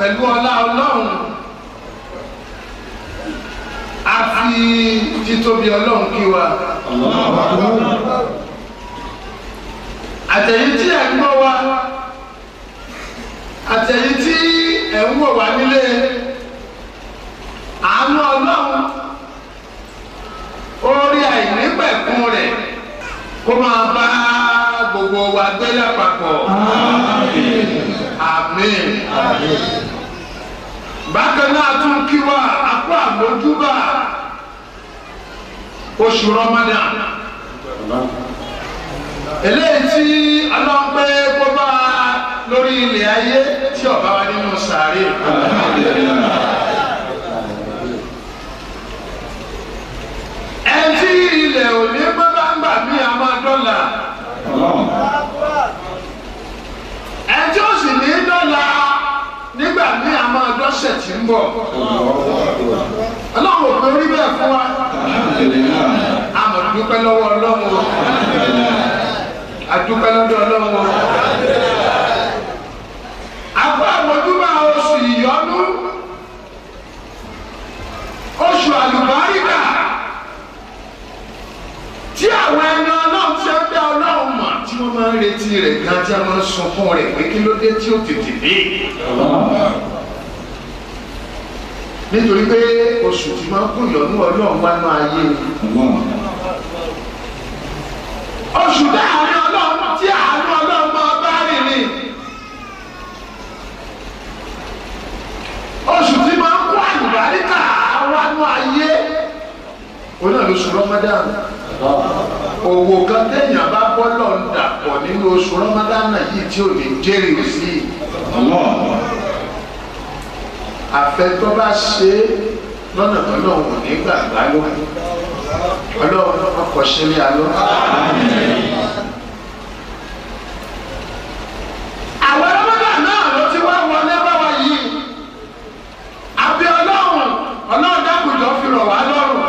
pẹ̀lú ọlá Ọlọ́run a fi títóbi Ọlọ́run kí wa. Àtẹ̀yìn tí ẹ̀ ń gbọ́ wa àtẹ̀yìn tí ẹ̀ ń wò wá nílé àánú Ọlọ́run orí àìnípẹ̀kun rẹ̀ kó máa bá gbogbo wa gbé lápapọ̀. Àmín. Bákan náà tún kí wa àpò àmójúbà oṣù Ramadan eléyìí tí ọlọ́pẹ́ kó bá lórí ilẹ̀ ayé tí ọba wa nínú sàárè. Ẹtí ilẹ̀ òní bábá ń gbà mí a máa dọ́là. Ẹtí ó sì ní dọ́là nígbà mí a máa dọ́sẹ̀ tí ń bọ̀. Ọlọ́run ò pé orí bẹ́ẹ̀ fún wa. A mọ̀ dúpẹ́ lọ́wọ́ Ọlọ́run o. A dúpẹ́ lọ́dọ̀ Ọlọ́run o. Àpò àmójúbà oṣù ìyọ́nú, oṣù àlùbáríkà tí àwọn ẹni Ọlọ́run tí ó dá Ọlọ́run mọ̀ tí wọ́n máa ń retí rẹ̀ gan tí a máa ń sunkún rẹ̀ pé kí ló dé tí ó tètè dé. Nítorí pé oṣù tí máa ń kó ìyọ́nú Ọlọ́run wá náà ayé ni. Oṣù dáhàrin Ọlọ́run tí àánú Ọlọ́run máa bá rìn ni. Oṣù tí máa ń kó àlùbáríkà wá náà ayé. Òun náà lóṣù Ramadan. Òwò kan téèyàn bá bọ́lọ̀ ń dàpọ̀ nínú oṣù Ramadan yìí tí ò ní jẹ́rìí sí. Àfẹ́tọ́ bá ṣe lọ́nà tó náà wò ní gbàgbá ló. Ọlọ́run ọkọ̀ ṣe ní alọ́. Àwọn Ramadan náà ló ti wá wọlé bá wa yìí. Àbí Ọlọ́run dákùjọ fi rọ̀ wá lọ́rùn.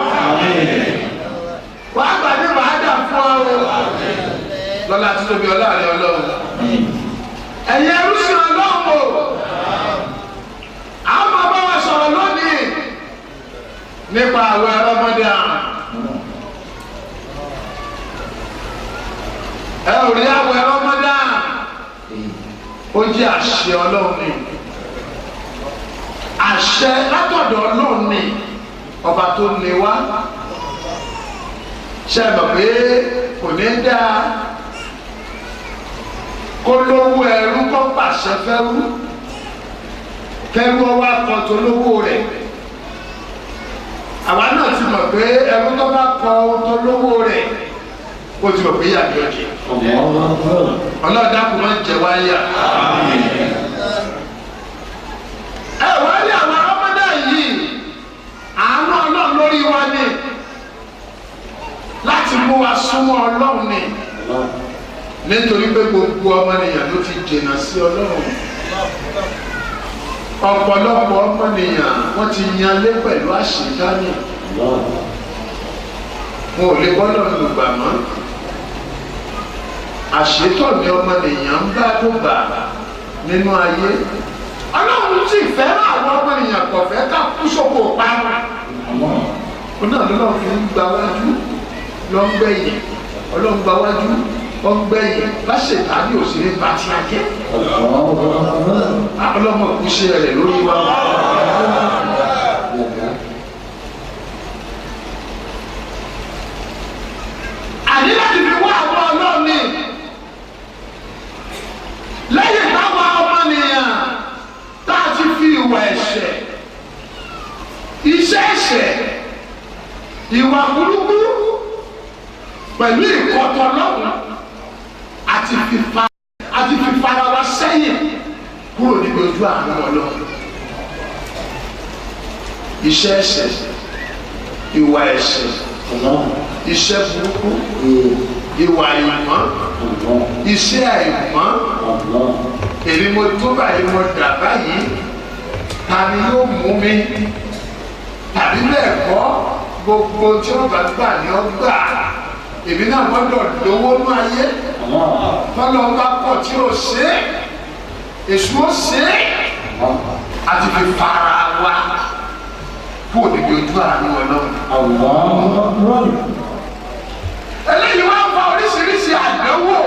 Wàá gbà ní bàádà fún ọ o. Lọ́la tí tóbi ọlá rẹ̀ Ọlọ́run. Ẹ̀yin ẹrúsìn Ọlọ́run o. A máa bá wa sọ̀rọ̀ lónìí nípa àwẹ̀ Ramadan. Ẹ ò rí àwẹ̀ Ramadan. Ó jẹ́ àṣẹ Ọlọ́run ni. Àṣẹ látọ̀dọ̀ Ọlọ́run ni. Ọba tó ní wá. Ṣé ẹ mọ̀ pé kò ní dáa kó lówó ẹrú kó pàṣẹ fẹ́rú kẹ́rú ọwọ́ akọ̀tò lówó rẹ̀. Àwa náà ti mọ̀ pé ẹrú tó bá kọ tó lówó rẹ̀ kó ti mọ̀ pé yàrá ọjẹ́. Ọlọ́dà kò máa ń jẹ wáyà. Ẹ wá ní àwọn ọmọdé yìí àánú Ọlọ́run lórí wa ni láti mú wa súnmọ́ Ọlọ́run ni nítorí pé gbogbo ọmọnìyàn ló ti jìnnà sí Ọlọ́run. Ọ̀pọ̀lọpọ̀ ọmọnìyàn wọ́n ti yanlé pẹ̀lú àṣetánì. Wọn ò lè gbọ́dọ̀ lùgbà mọ́. Àṣetọ̀ ni ọmọnìyàn ń bá dùgbà nínú ayé. Ọlọ́run sì fẹ́ràn àwọn ọmọnìyàn kò fẹ́ ká kú sóko parun. Ó náà lọ́lọ́run fi ń gba wájú lọ ń gbẹ̀yìn. Ọlọ́run gba wájú lọ ń gbẹ̀yìn. Láṣetánì ò sí ní bàtí ajẹ́. Ọlọ́mọ ìkúṣe rẹ̀ lórí wa. Àní láti fi wá àwọn Ọlọ́run ní lẹ́yìn táwọn ọmọnìyàn tá a ti fi ìwà ẹ̀ṣẹ̀, iṣẹ́ ẹ̀ṣẹ̀, ìwà burúkú pẹ̀lú ìkọ̀tọ̀ Ọlọ́run àti fífara wa sẹ́yìn kúrò níbi ojú àwọn Ọlọ́run. Iṣẹ́ ẹ̀ṣẹ̀, ìwà ẹ̀ṣẹ̀, iṣẹ́ burúkú, ìwà ìmọ̀, iṣẹ́ àìmọ́. Èmi mo tó báyìí mo dà báyìí, ta ni yóò mú mi? Tàbí bẹ́ẹ̀ kọ́ gbogbo tí wọ́n bá gbà ní ọgbà. Èmi náà gbọ́dọ̀ lówó ní ayé. Tọ́lọ́ bá pọ̀ tí ó ṣe é, èṣù ó ṣe é. àti fi fara wa kó níbi ojú àánú Ọlọ́run. Eléyìí wá ń fa oríṣiríṣi àdánwò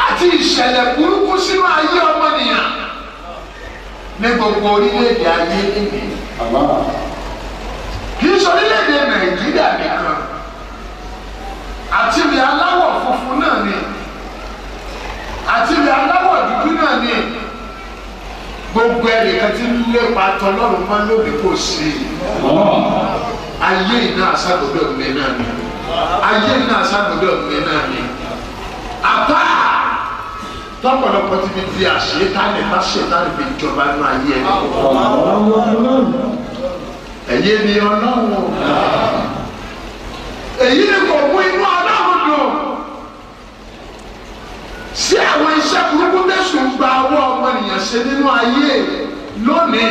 àti ìṣẹ̀lẹ̀ burúkú sínú ayé ọmọnìyàn ní gbogbo orílẹ̀-èdè ayé nìyí. Kì í ṣe orílẹ̀-èdè Nàìjíríà nìkan àti ilẹ̀ aláwọ̀ funfun náà ni àti ilẹ̀ aláwọ̀ dúdú náà ni gbogbo ẹnìkan tí ń lépa tọlọ́run máa lóbi kò sí ayé iná àṣàgbọ́dọ̀ mi náà ni ayé iná àṣàgbọ́dọ̀ mi náà ni apá tọ́pọ̀lọpọ̀ ti fi di àṣetánì má ṣetánì fi jọba nínú ayé ẹ̀yẹ ni Ọlọ́run èyí ni kò mú inú Ọlọ́run dùn sí àwọn iṣẹ́ burúkú tẹ̀sùn gba ọwọ́ ọmọnìyàn ṣe nínú ayé lónìí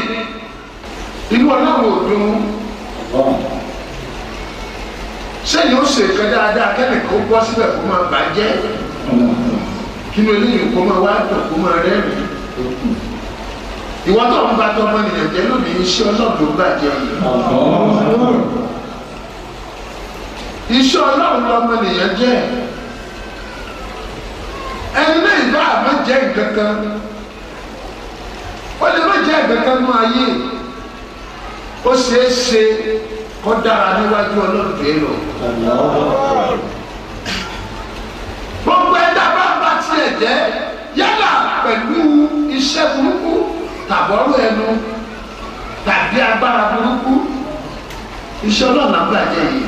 inú Ọlọ́run ò dùn sẹ́yìn ó ṣe nǹkan dáadáa kẹ́nìkan ó bọ́ síbẹ̀ kó máa bàjẹ́ kí ni eléyìí kó máa wá dùn kó máa rẹ́rìn ìwọ tó ń bá tọmọnìyàn jẹ́ lónìí iṣẹ́ Ọlọ́run ló bàjẹ́ iṣẹ́ Ọlọ́run lọmọnìyàn jẹ́ ẹni náà ìbá àmọ́ jẹ́ nǹkan kan ó lè má jẹ́ nǹkan kan nínú ayé ó ṣeé ṣe kó dára níwájú Ọlọ́run tó lọ. Gbogbo ẹ̀dá bá bá tiẹ̀ jẹ́ yálà pẹ̀lú iṣẹ́ burúkú tàbọ̀rọ̀ ẹnu tàbí agbára burúkú iṣẹ́ Ọlọ́run náà bàjẹ́ yìí.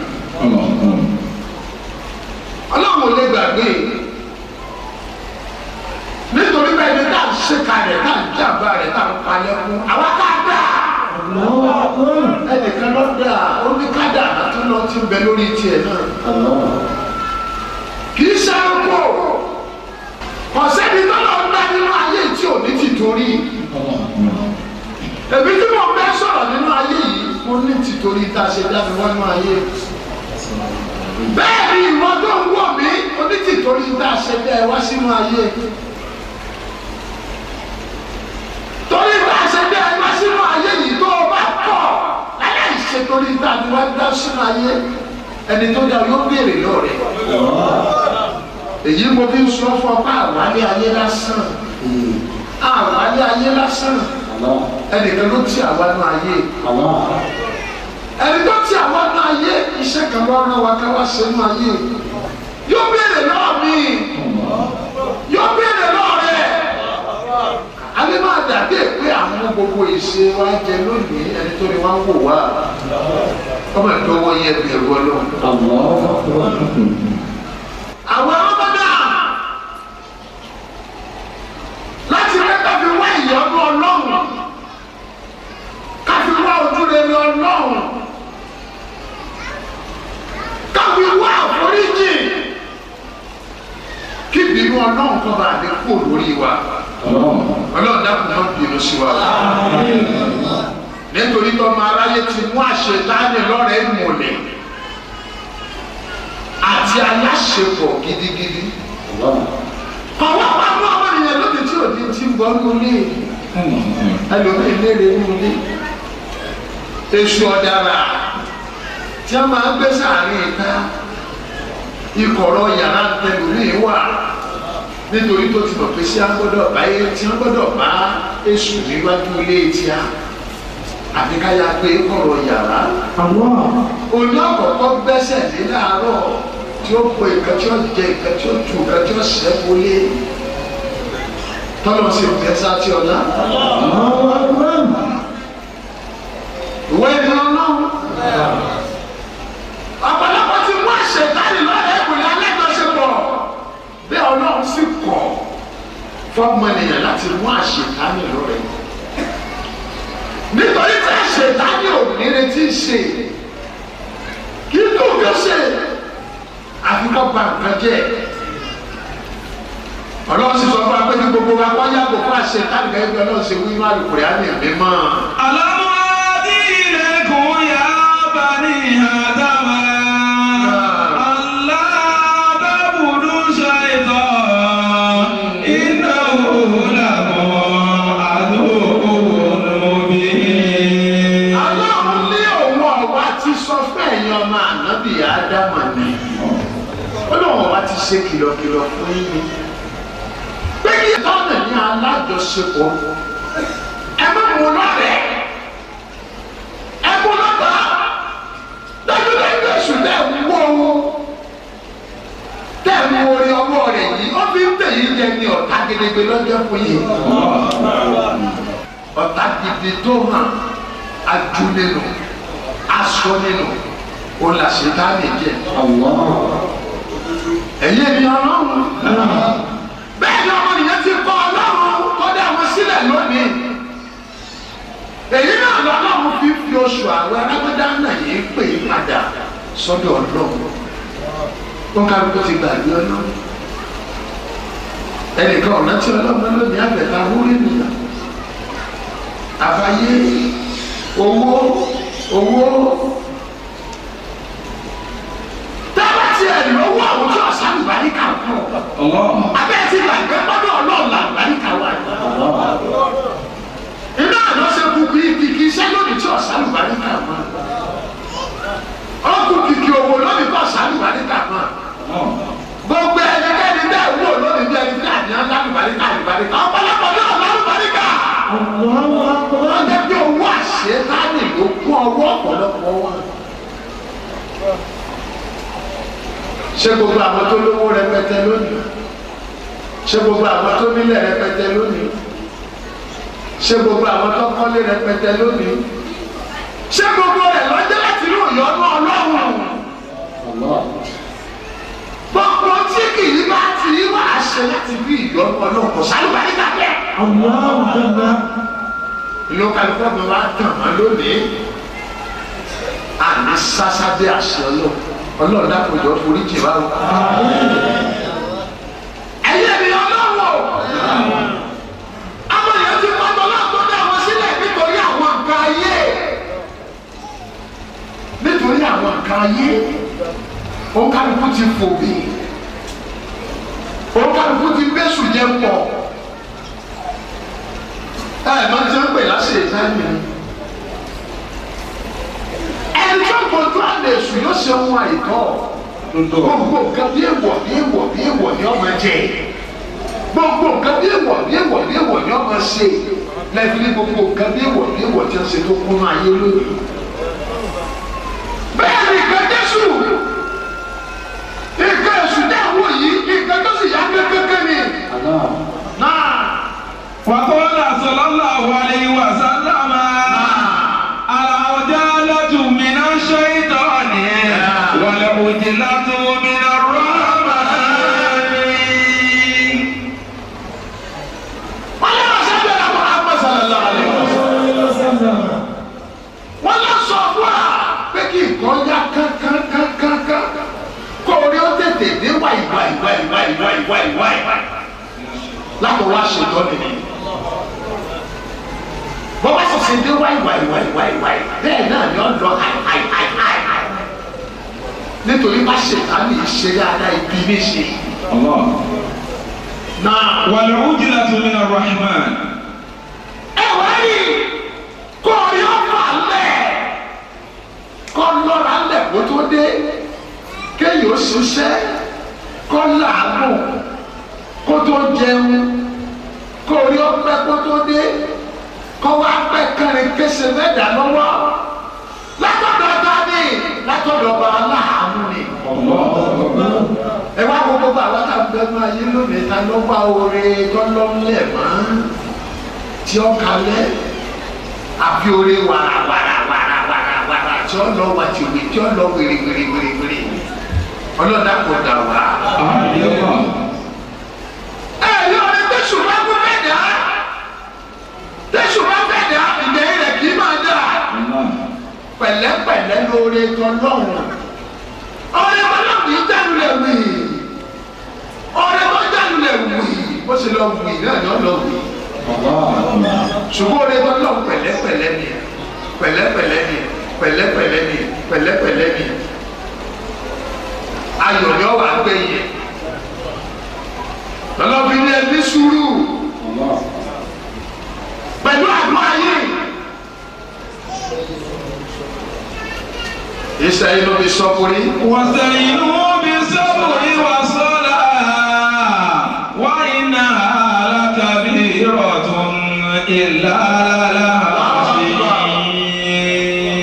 Ọlọ́run ò lè gbàgbé nítorí bẹ́ẹ̀ ni tá à ń ṣèkà rẹ̀ tá à ń jàmbá rẹ̀ tá à ń palẹ̀ fún àwa ká dà ẹnìkan lọ dà oníkádà àti lọ ti ń bẹ lórí tiẹ̀ náà kì í ṣe àpò ọ̀sẹ́ni tó lọ gbá nínú ayé tí ò ní ti torí èmi tí mo bẹ́ sọ̀rọ̀ nínú ayé yìí mo ní ti torí tá a ṣe dá mi wá nínú ayé bẹ́ẹ̀ ni ìwọ tó ń wọ̀ mí mo ní ti torí tá a ṣe dá ẹ wá sínú ayé. Torí bá a ṣe dé ẹgbẹ́ sínú ayé yìí tó o bá pọ̀ aláìṣe torí tá a ti wá dá sínú ayé ẹni tó dá yóò béèrè lọ́rẹ̀. Èyí mo fi ń sọ fún ọ pé àwálé ayé lásán àwálé ayé lásán ẹnìkan ló ti àwánú ayé ẹni tó ti àwánú ayé iṣẹ́ kan wá rán wa ká wá ṣe nínú ayé yóò béèrè lọ́ọ̀ mi yóò béèrè lọ́ọ̀ rẹ̀. Alẹ́ máa dàbí pé àwọn gbogbo ìṣe wa jẹ lónìí ẹni tó ní wá ń wò wá ọmọ ìdánwò yẹn bẹ̀rù Ọlọ́run. Àwọn ọmọ náà láti rẹ́ káfí wá ìyọ́nú Ọlọ́run káfí wá ojúrere Ọlọ́run káfí wá àforíjì kí ìbínú Ọlọ́run kan bá lè kó lórí wa. Ọlọ́run dákun máa ń bínú sí wa nítorí tó ọmọ aráyé ti mú àṣetánì lọ́rẹ̀ẹ́ ìmọ̀lẹ̀ àti aláṣepọ̀ gidigidi. Ọwọ́ pàmò ọmọ ènìyàn lóde tí òdi ti ń bọ́ nulẹ̀ ẹlòmíì léèrè nulẹ̀ èṣù ọ̀dàrà tí a máa ń gbé sáàrin ìta ìkọ̀rọ̀ yàrá tẹlòmíì wà nítorí tó ti mọ̀ pé sí agbọ́dọ̀ báyé tí wọ́n gbọ́dọ̀ bá èṣù níwájú ilé tí a àbí ká yá pé kọ̀rọ̀ yàrá. Òní ọ̀kọ̀ọ̀kọ̀ gbẹ́sẹ̀ lé láàárọ̀ tí ó po nǹkan tí ó jẹ nǹkan tí ó tu nǹkan tí ó ṣẹ́ wọlé tọ́lọ̀ sí ìfẹ́sà tí ọ̀la. Ìwé ni Ọlọ́run. Ọ̀pọ̀lọpọ̀ ti mú àṣetánì lọ́rẹ̀ ìpìlẹ̀ alájọṣepọ̀ bí Ọlọ́run sì kọ̀ fọ́ọ̀mù ènìyàn láti mú àṣetánì lọ́rẹ̀. Nítorí tí àṣetánì ò ní retí ṣe kí ló ń ṣe àfikọ́ gba nǹkan jẹ́. Ọlọ́run sì sọ fún wa pé ní gbogbo wa kọ́ yàgò fún àṣetánì gẹ́gẹ́ bí Ọlọ́run ṣe wí nínú Al-Qur'ani mímọ́. Alámọ̀dé ilẹ̀ kò yá bá ní Ádámà. ṣe kìlọ̀kìlọ̀ fún yín pé kí tọ́nà ní alájọṣepọ̀ ẹ má mú lọ́rẹ̀ ẹ mú lọ́tà dájúdájú èṣù tẹ̀ ń wọ́ tẹ̀ ń wo orí ọwọ́ rẹ̀ yìí ó fi ń tẹ̀yìn jẹ ní ọ̀tá gedegbe lọ́jọ́ fún yìí ọ̀tá gidi tó hàn ajú nínú aṣọ nínú olùsèkánì jẹ ẹ̀yìn ènìyàn ọlọ́run bẹ́ẹ̀ ni ọmọ nìyẹn ti kọ́ ọlọ́run tó dá wọn sílẹ̀ lónìí èyí náà lọ́lọ́run fi oṣù àwẹ̀ arábọ́dá náà yìí pè é padà sọ́dọ̀ ọlọ́run tó kálukú ti gbàgbé ọlọ́run ẹnìkan ọ̀nà tí ọlọ́run lónìí àbẹ̀tà wúrí nìyà àbáyé owó tábà tí ẹ̀ lọ́wọ́ àwùjọ àṣàlùbáríkà kù abẹ́ ti gbàgbé gbọ́dọ̀ ọlọ́run làlùbáríkà wà iná àná ṣe kú kí iṣẹ́ lónìí tí ọ̀ṣàlùbáríkà mọ́ ọkùn kìkì òwò lónìí tí ọ̀ṣàlùbáríkà mọ́ gbogbo ẹnikẹ́ni bẹ́ẹ̀ wò lónìí bí ẹni tí àdìyàn lálùbáríkà ọ̀pọ̀lọpọ̀ náà lálùbáríkà wọ́n jẹ́ bí owó àṣetánì ló kún ọwọ́ ọ̀pọ̀lọpọ̀ wọn. ṣé gbogbo àwọn tó lówó rẹpẹtẹ lónìí ṣé gbogbo àwọn tó nílẹ̀ rẹpẹtẹ lónìí ṣé gbogbo àwọn tó kọ́lé rẹpẹtẹ lónìí ṣé gbogbo rẹ̀ lọ́jọ́ láti rí òyọ́nú ọlọ́run gbogbo tí kì í bá ti wá ṣe láti rí ìyọ́nú ọlọ́run kò sálùbárí kàkẹ́. ìlú California wa tàn wọ́n lónìí àná sásá bí àṣẹ ọlọ́run dákòjọ́ forí jì wá o. ẹ̀yẹ́ mi ọlọ́wọ́ àwọn èèyàn ti pàtó láàtọ́ dá wọn sílẹ̀ nítorí àwọn nǹkan ayé òǹkàlùkù ti fò bí òǹkàlùkù ti bẹ́sù jẹ́ pọ̀ máa ń jẹ́ pè láṣẹ ìsáyé ẹni tó gbọdọ̀ àlẹ́ èṣù yóò ṣe ohun àìtọ́ gbogbo nǹkan bí èèwọ̀ ni ọmọ jẹ gbogbo nǹkan bí èèwọ̀ ni ọmọ ṣe lẹ́bi ní gbogbo nǹkan bí èèwọ̀ tí wọ́n ṣe tó kún ayé lónìí. bẹ́ẹ̀ ni nǹkan Jésù nǹkan èṣù dáwọ̀ yìí nǹkan tó sì yá kékeré ni. وقال صلى الله عليه وسلم العجلة من الشيطان والعجلة من الرحمن. ولا سيدنا محمد صلى الله عليه وسلم ولا صفوا بكي كونيا كان كوريو تتي دي واي láti wá ṣètò nìyí bọ́ bá ṣẹ̀ṣẹ̀ dé wáì bẹ́ẹ̀ náà ni ó lọ háì nítorí bá ṣètàlì ṣe dáadáa ibi ní ṣe. والعجلة من الرحمن. ẹ wá rí kó rí ọ̀fà lẹ̀ kó lọ́ra lẹ̀ kó tó dé kéèyàn ṣiṣẹ́ kó làágùn kó tó jẹun kó rí ọpẹ́ kó tó dé kó wá pẹ́ kẹrin kése mẹ́ta lọ́wọ́ látọ̀dọ̀ dání látọ̀dọ̀ bá aláàánú ni. ẹ wá gbogbo bá wa ká gbẹmọ ayé lónìí ta ló wá oore tọ́lọ́lẹ̀ mọ́ tí ó kalẹ̀ àfi oore wàrà tí ó lọ wà tìwé tí ó lọ wèrè ọlọ́dà kò dà wá. yóò ní tẹ̀sù bá kú bẹ́ẹ̀ dá tẹ̀sù bá bẹ́ẹ̀ dá ìgbẹ́ rẹ̀ kì í máa dà pẹ̀lẹ́pẹ̀lẹ́ lóore tọ́lọ́run ọ̀rẹ́ wọn náà kì í dànù lẹ̀ wì ọ̀rẹ́ wọn dànù lẹ̀ wì bó ṣe lọ wì náà ni ó lọ wì ṣùgbọ́n ọ̀rẹ́ tọ́lọ́run pẹ̀lẹ́pẹ̀lẹ́ ni pẹ̀lẹ́pẹ̀lẹ́ ni ayọ̀ ni ó wà gbẹ̀yìn lọ́lọ́bìnrin ẹni sùúrù pẹ̀lú àdúrà yìí. Ìsẹ̀yìnú bí sọ́kùnrin. Wàsẹ̀yìnú bí sọ́kùnrin wà sọ́la إلا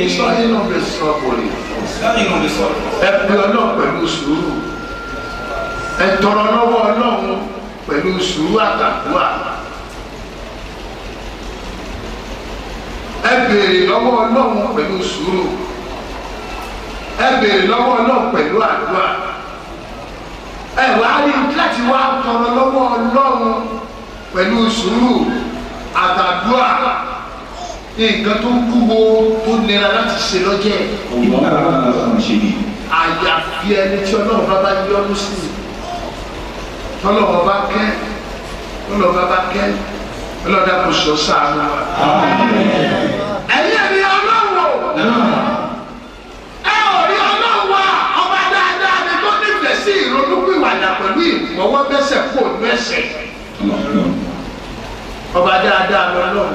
Ìsọyínú bẹ sọ́kùnrin. استعينوا بالصبر. Ẹ pe Ọlọ́run pẹ̀lú sùúrù. Ẹ tọrọ lọ́wọ́ Ọlọ́run pẹ̀lú sùúrù àtàdúrà. Ẹ béèrè lọ́wọ́ Ọlọ́run pẹ̀lú sùúrù. Ẹ béèrè lọ́wọ́ Ọlọ́run pẹ̀lú àdúrà. Ẹ wá rí láti wá tọrọ lọ́wọ́ Ọlọ́run pẹ̀lú sùúrù àtàdúrà. Nǹkan tó wúwo tó nira láti ṣe lọ́jẹ́. Àyàfi ẹni tí Ọlọ́run bá yọ́nú sí i. Ọlọ́run bá kẹ́, Ọlọ́run bá kẹ́, Ọlọ́run dàpọ̀ sọ sáànù wa. Ẹ̀yin ẹni Ọlọ́run o. Ẹ ò rí Ọlọ́run wa ọba dáadáa ni tó nífẹ̀ẹ́ sí ìrònúpìwàdà pẹ̀lú ìmọ̀wọ́ bẹ́sẹ̀ kó ònú ẹ̀ṣẹ̀. Ọba dáadáa ni Ọlọ́run.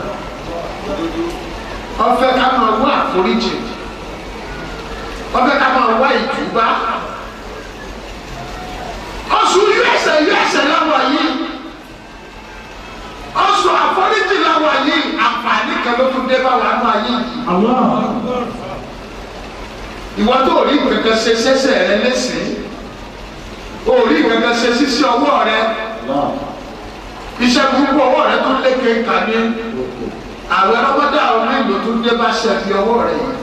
Ó fẹ́ ká máa wá àforíjì. Ó fẹ́ ká máa wá ìtúbá. Oṣù yẹ́sẹ̀ láwọ̀ yìí. Oṣù àforíjì láwọ̀ yìí. Àǹfààní kan ló tún dé bá wà nù ayé yìí. Ìwọ tó rí kankan ṣe ṣẹ̀ṣẹ̀ rẹ lẹ́sìn. O rí kankan ṣe ṣíṣe ọwọ́ rẹ. Iṣẹ́ burúkú ọwọ́ rẹ tún lékè kàní. Àwọn ọlọ́mọdé àwọn ìlú tún dé bá ṣe fi ọwọ́ rẹ yìí.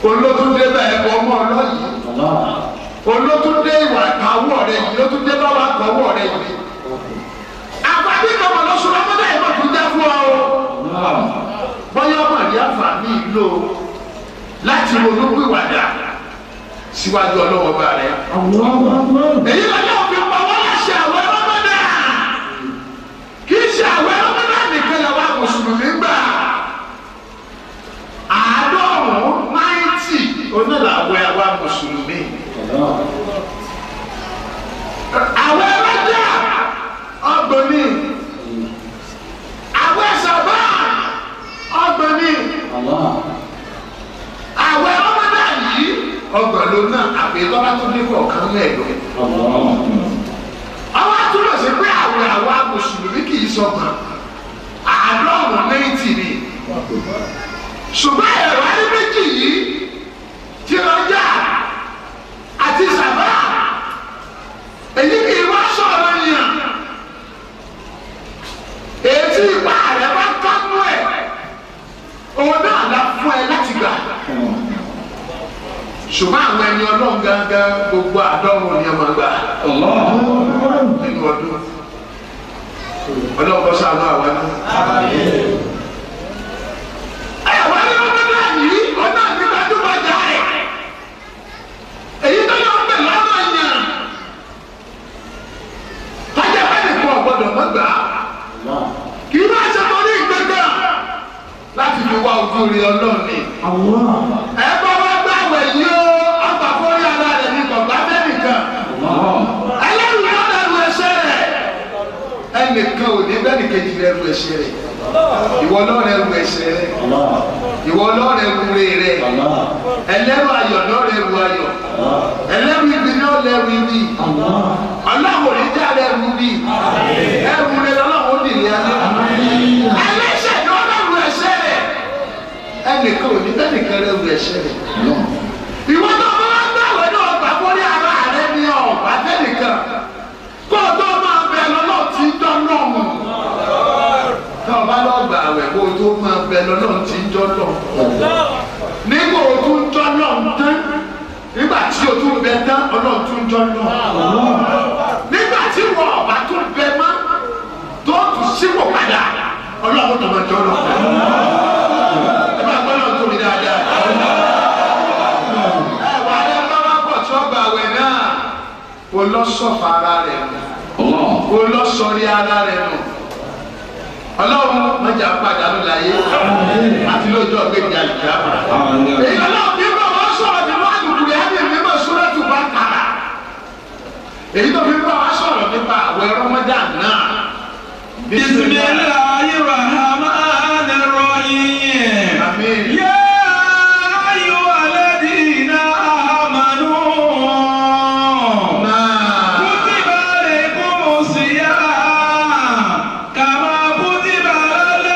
Olótúndé bá ẹ̀kọ́ ọmọ ọlọ́yìí. Olótúndé ìwà àwọ̀ rẹ yìí lótúndé bá wà kọ́wọ́ rẹ yìí. Àpàdé kan wà lọ́sọ̀rọ̀ ọmọdé yìí máa tún jẹ́ fún ọ. Bọ́yá ọmọ rí àǹfààní ìlò láti ronúpìwàdà síwájú ọlọ́wọ́ bá rẹ. Èyí lọ́jọ́ òfin pa wọ́n láṣẹ àwọn ọlọ́mọdé. Kì í ṣe àwọn ọlọ́mọdé nìkan làwọn mùsùlùmí gbà. Àádọ́rùn-ún 90 onílàwẹ̀ àwa mùsùlùmí. Àwọn ẹlẹ́jà ọgbọ̀nì. Àwọn ẹ̀sàbá ọgbọ̀nì. Àwọn ọmọdé yìí ọgbọ̀n ló náà àbí lọ́wọ́ tó ní kọ̀ọ̀kan mẹ́ẹ̀dọ́. Ọwọ́ àtúrọ̀ sí pé àwẹ̀ àwa mùsùlùmí kì í sọ̀gbọ̀n. Àádọ́rùn-ún 90 ni. Ṣùgbọ́n ẹ̀rọ ayé méjì yìí ti lọ́jà àti sàbá èyí kì í wá sọ̀rọ̀ yàn. Ètí ìpá rẹ̀ bá tọ́jú ẹ̀ òun náà la fún ẹ láti gbà. Ṣùgbọ́n àwọn ẹni Ọlọ́run gángan gbogbo àádọ́rùn ni ọmọ gbà nínú ọdún. Ọlọ́run kọ́ sáà náà wá ní. Ẹ̀wọ̀n ní ọdún náà yìí ọ̀nà ní gbajúgbajà rẹ̀. Èyí tó yọ ọbẹ̀ lọ́nà yàn. Tọ́jà bẹ́ẹ̀ nìkan ọ̀gbọ́dọ̀ mọ́gbà. Kì í máa ṣe torí ìgbẹ́gbẹ́ láti fi wá ojú rí Ọlọ́run ni. Ẹ bá wá gbàwẹ̀ yìí ó ọgbà fórí ara rẹ̀ ní kọ̀gbá mẹ́nìkan. Ẹlẹ́rù yóò lẹ́rù ẹ̀ṣẹ̀ rẹ̀. Ẹnìkan ò ní bẹ́ẹ̀ nìkejì lẹ́rù ẹ̀ṣẹ̀ rẹ̀. Ìwọ lọ́rẹ̀ ru ẹ̀ṣẹ̀ rẹ̀. Ìwọ lọ́rẹ̀ ru rẹ̀. Ẹlẹ́rù ayọ̀ lọ́rẹ̀ ru ayọ̀. Ẹlẹ́rù ibi náà lẹ́rù ibi. Ọlọ́run ní já lẹ́rù ibi. Ẹrù rẹ̀ lọ́lọ́run dì ní alẹ́. Ẹlẹ́ṣẹ̀ ni wọ́n lẹ́rù ẹ̀ṣẹ̀ rẹ̀. Ẹnìkan ò ní bẹ́ẹ̀ nìkan lẹ́rù ẹ̀ṣẹ̀ rẹ̀. Ìwọ tó máa ń gbàwé náà gbà fórí ara rẹ̀ ní ọ̀gbà tẹ́nìkan. Kó o tó máa bẹ̀ lọ́lọ́ tí ń dán náà mọ̀. Tá o bá lọ gbà àwẹ̀ kó o tó máa bẹ lọ́nà tí ń jọ́ lọ. Nígbà o tún jọ́ lọ tán, nígbà tí o tún bẹ tán, Ọlọ́run tún jọ́ lọ. Nígbà tí wọ́n ọ̀bá tún bẹ mọ́, tó tún sípò padà, Ọlọ́run tó máa jọ́ lọ. Ẹ máa gbọ́ náà tó mi dáadáa. Ẹ wà á lẹ́ bá wá pọ̀ tí wọ́n gbà àwẹ̀ náà. O lọ sọ̀fà ara rẹ̀ nù. O lọ sọrí ara rẹ̀ nù. Ọlọ́run mọ̀jà pàdánù láyé àti lójú ọ̀gbẹ́ni àlùkò àmà. Èyí Ọlọ́run bí bá wọ́n sọ̀rọ̀ nínú àlùkò rẹ̀ á lè mímọ̀ Suratu Baqara. Èyí tó fi bá wọ́n sọ̀rọ̀ nípa àwẹ̀ Ramadan náà. Bismillahir Rahmanir Rahim. Àmín. Ya ayyuhalladhina amanu. Kutiba alaykumus siyam kama kutiba alal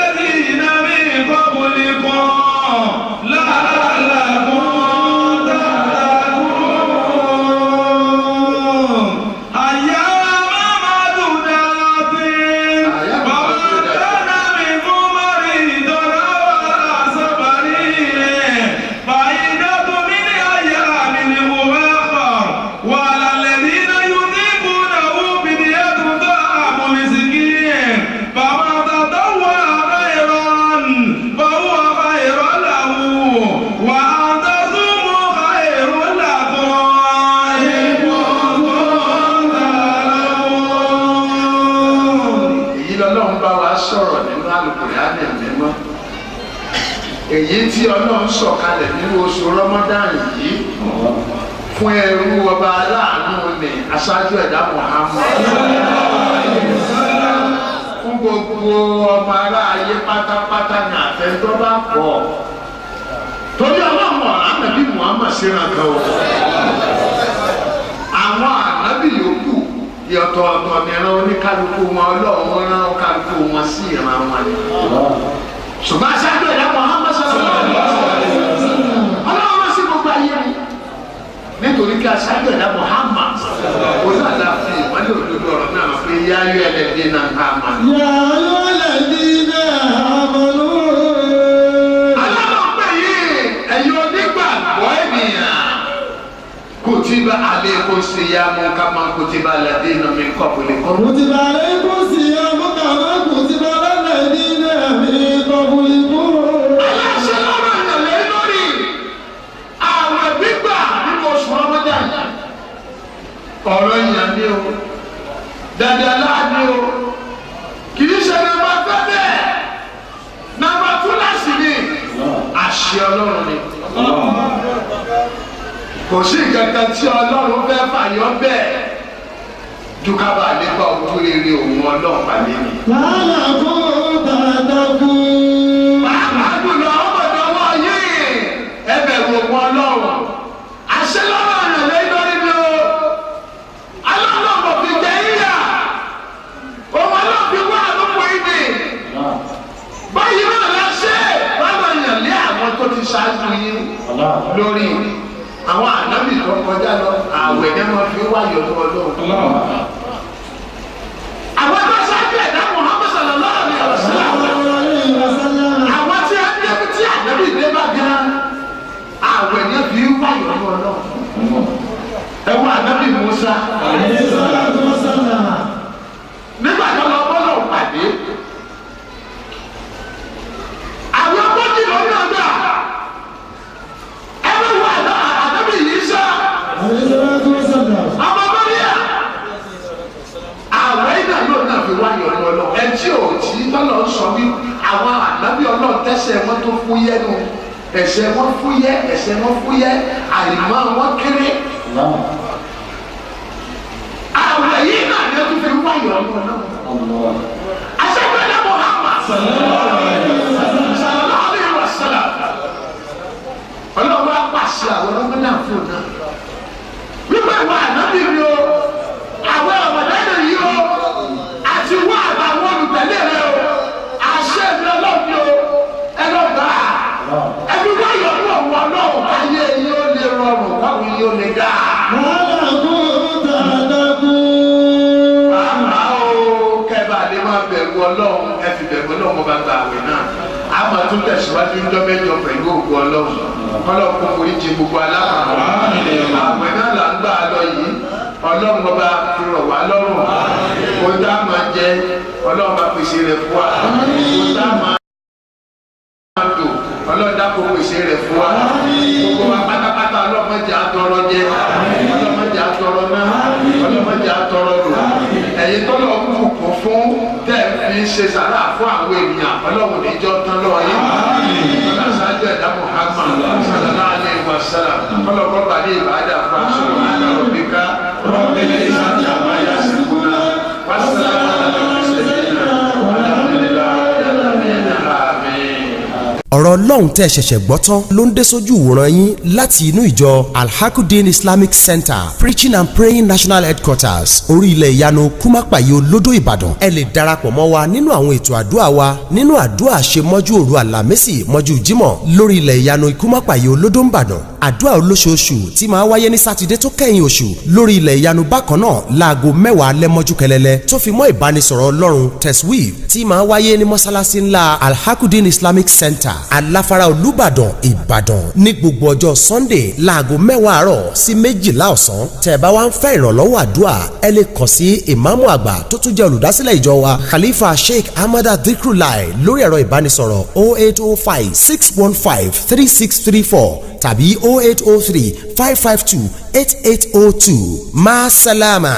èyí tí Ọlọ́run sọ̀kalẹ̀ nínú oṣù Ramadan yìí fún ẹrú ọba aláàánú ni aṣáájú ẹ̀dá Muhammad fún gbogbo ọmọ aráyé pátápátá ní àtẹ̀tọ́ bá pọ̀ torí Ọlọ́run ànábì Muhammad síran kan o àwọn ànábì yòókù ọ̀tọ̀ọ̀tọ̀ nìran oníkálukú wọn Ọlọ́run rán kálukú wọn sí ìran wọn ni ṣùgbọ́n aṣáájú ẹ̀dá Muhammad sallallahu alaihi wasallam Ọlọ́run rán sí gbogbo ayé mi nítorí kí aṣáájú ẹ̀dá Muhammad onílàlá fi ìwádìí òdodo ọ̀rọ̀ náà pé yáyọ ẹlẹ́dín náà ká máa. yáyọ ẹlẹ́dín náà mọ̀lú. alábọ̀pẹ̀ yìí ẹ̀yin onígbàgbọ́ ènìyàn kutiba alaykum siyamu kama kutiba alladhina min qablikum. kutiba alaykum siyamu kama kutiba alladhina min qablikum. aláṣẹ lọ́rọ̀ ìyàlẹ́ lórí àwọn gbígbà nínú oṣù Ramadan ọ̀rọ̀ ìyàn ni o dandan láàánú o kì í ṣe nàmbà fẹ́fẹ́ nàmbà túláàsì ni àṣẹ Ọlọ́run ni kò sí kankan tí Ọlọ́run fẹ́ fàyọ bẹ́ẹ̀ dúkàbà nípa ojú rere òun Ọlọ́run pàdé ni. lálà kó bàtà kú. pàápàá jùlọ ọmọdé ọwọ́ yìí ẹ bẹ̀rù òun Ọlọ́run àṣẹ lọ́rọ̀ ìrànlẹ́ lórí ni o Ọlọ́run kò fi jẹ yíyà òun Ọlọ́run fi wá àlùkò ìdè báyìí náà láṣẹ báwọn èèyàn lé àwọn tó ti ṣáájú yín lórí àwọn ànábì tó kọjá lọ àwẹ̀ ní wọn fi wáyọ̀ tó Ọlọ́run. àwọn tó ṣáájú ẹ̀dá Muhammad sallallahu alaihi wasallam àwọn tí a dé tí ànábì dé bá gan àwẹ̀ ní fi wáyọ̀ tó Ọlọ́run. ẹ wọ ànábì Musa nígbà tó lọ bọ́lọ̀ pàdé àwọn ọmọdé lọ́nà ọ̀dà ẹ bá wọ ànábì yìí sá ọmọ mọ́ríà àwọn ẹ̀dá náà náà fi wáyọ̀ ní Ọlọ́run ẹ tí ò tí tọ́lọ̀ ń sọ wí àwọn ànábì Ọlọ́run tẹ́sẹ̀ wọn tó fúyẹ́ nù ẹ̀ṣẹ̀ wọn fúyẹ́ àìmọ́ wọn kéré àwọn èyí náà ni ó tún fi wáyọ̀ ní Ọlọ́run aṣẹ́gbẹ́lẹ́ Muhammad sallallahu alaihi wasallam Ọlọ́run wá pàṣẹ àwọn ọmọ náà fún un náà wípé ìwà ànábì mi o àwọn ọmọdé yìí o àti wá àtàwọn olùtẹ̀lé rẹ o àṣẹ mi Ọlọ́run o ẹlọ́gbà ẹbí wáyọ̀ ní òun Ọlọ́run káyé yìí ó lè rọrùn káwọn yìí ó lè dá. lálà kó bàtà kú. àmà ó kẹba àdé máa bẹ̀rù Ọlọ́run ẹ fi bẹ̀rù Ọlọ́run ọba gba àwẹ̀ náà a máa tún tẹ̀síwájú ńjọ́ mẹ́jọ pẹ̀lú ògùn Ọlọ́run kọ́lọ́run kò forí jì gbogbo alábàárà àwẹ̀ náà là ń gbà lọ yìí Ọlọ́run ọba fi rọ̀ wá lọ́rùn kó dá máa jẹ Ọlọ́run bá pèsè rẹ̀ fún wa kó dá máa dò Ọlọ́run dá kó pèsè rẹ̀ fún wa gbogbo wa pátápátá Ọlọ́run jẹ́ àtọrọ jẹ Ọlọ́run jẹ́ àtọrọ náà Ọlọ́run jẹ́ àtọrọ lò ẹ̀yin tọ́lọ̀ kù fún tẹ̀ fi ṣe sàrà fún àwọn ènìyàn Ọlọ́run níjọ́ tán lọ́wọ́ yín Ọlọ́run ṣáájú ẹ̀dá Muhammad sallallahu alaihi wasallam Ọlọ́run bá ní ìbáàdà fún aṣọ àdàrọ̀bíkà rọ̀bìnrin ìṣàjà máyà síkúná wàsálàmù ọ̀rọ̀ Ọlọ́run tẹ́ ṣẹ̀ṣẹ̀ gbọ́ tán ló ń dé sójú ìwòran yín láti inú ìjọ Al-Hakudeen Islamic Center Preaching and Praying National Headquarters orí ilẹ̀ ìyanu Kúmápàyé Olódò Ìbàdàn. ẹ lè darapọ̀ mọ́ wa nínú àwọn ètò àdúrà wa nínú àdúrà ṣe mọ́jú òru àlàmísì mọ́jú jímọ̀ lórí ilẹ̀ ìyanu Kúmápàyé Olódò Ìbàdàn. àdúrà olóṣooṣù tí máa wáyé ní sátidé tó kẹ́yìn oṣù lórí ilẹ̀ ìyanu bákan náà láago 10 lẹ́mọ́jú kẹlẹ́lẹ́ tó fi mọ́ ìbánisọ̀rọ̀ Ọlọ́run teswif tí máa wáyé ní mọ́sálásí ńlá Al-Hakudeen Islamic Center aláfárá Olúbàdàn Ìbàdàn ní gbogbo ọjọ́ Sunday láago 10 àárọ̀ sí 12 ọ̀sán. tẹ́ bá wá ń fẹ́ ìrànlọ́wọ́ àdúrà ẹ lè kàn sí ìmáàmù àgbà tó tún jẹ́ olùdásílẹ̀ ìjọ wa Khalifa Sheikh Ahmad Dhikrullah lórí ẹ̀rọ ìbánisọ̀rọ̀ 0805 615 3634 tàbí 0803 552 8802 máa sálámà.